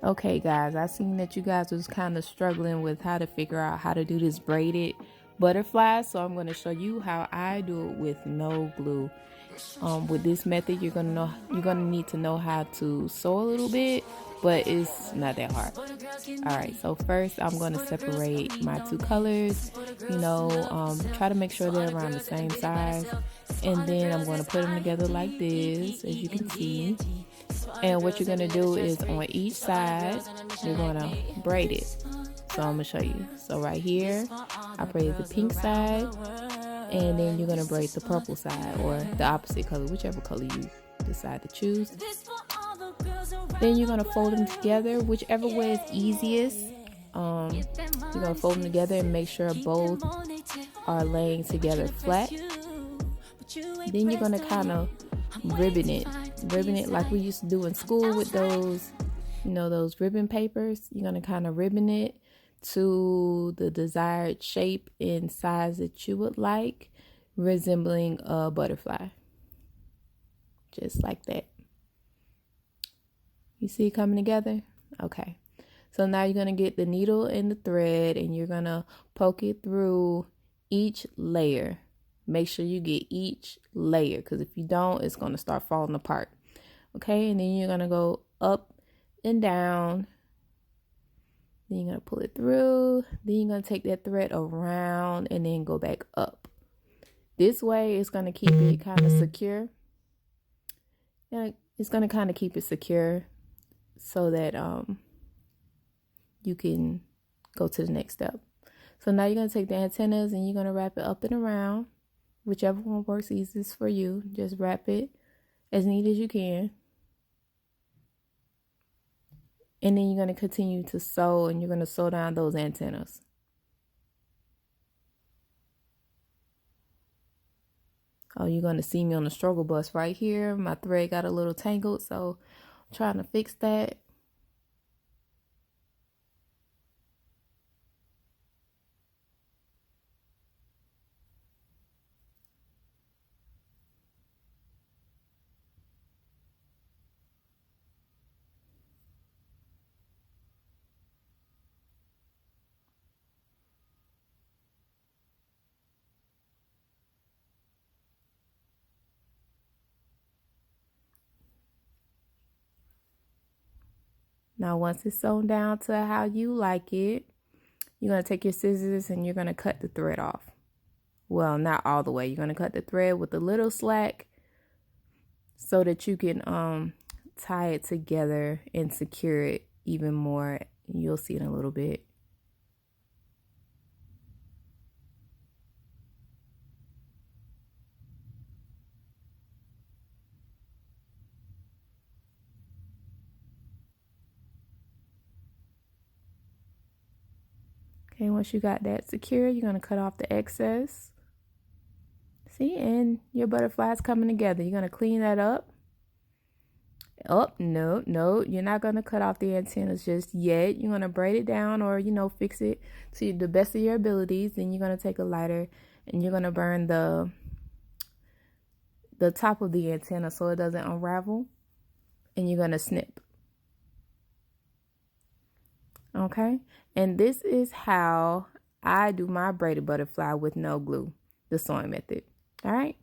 Okay guys, I seen that you guys was kind of struggling with how to figure out how to do this braided butterfly, so I'm going to show you how I do it with no glue. With this method, you're gonna need to know how to sew a little bit, but it's not that hard. All right, so first I'm going to separate my two colors. Try to make sure they're around the same size, and then I'm going to put them together like this, as you can see. And what you're going to do is on each side, you're going to braid it. So I'm going to show you. So right here, I braided the pink side, and then you're going to braid the purple side, or the opposite color, whichever color you decide to choose. Then you're going to fold them together, whichever way is easiest. You're going to fold them together and make sure both are laying together flat. Then you're going to kind of ribbon it like we used to do in school with those, those ribbon papers. You're going to kind of ribbon it to the desired shape and size that you would like, resembling a butterfly. Just like that. You see it coming together? Okay. So now you're going to get the needle and the thread, and you're going to poke it through each layer. Make sure you get each layer, because if you don't, it's going to start falling apart. Okay, and then you're going to go up and down. Then you're going to pull it through. Then you're going to take that thread around and then go back up. This way, it's going to keep it kind of secure. It's going to kind of keep it secure so that you can go to the next step. So now you're going to take the antennas and you're going to wrap it up and around. Whichever one works easiest for you. Just wrap it as neat as you can. And then you're going to continue to sew, and you're going to sew down those antennas. Oh, you're going to see me on the struggle bus right here. My thread got a little tangled, so I'm trying to fix that. Now, once it's sewn down to how you like it, you're going to take your scissors and you're going to cut the thread off. Well, not all the way. You're going to cut the thread with a little slack so that you can tie it together and secure it even more. You'll see in a little bit. Okay, once you got that secure, you're going to cut off the excess. See, and your butterfly's coming together. You're going to clean that up. Oh, no, you're not going to cut off the antennas just yet. You're going to braid it down, or, fix it to the best of your abilities. Then you're going to take a lighter and you're going to burn the top of the antenna so it doesn't unravel. And you're going to snip. Okay, and this is how I do my braided butterfly with no glue, the sewing method. All right.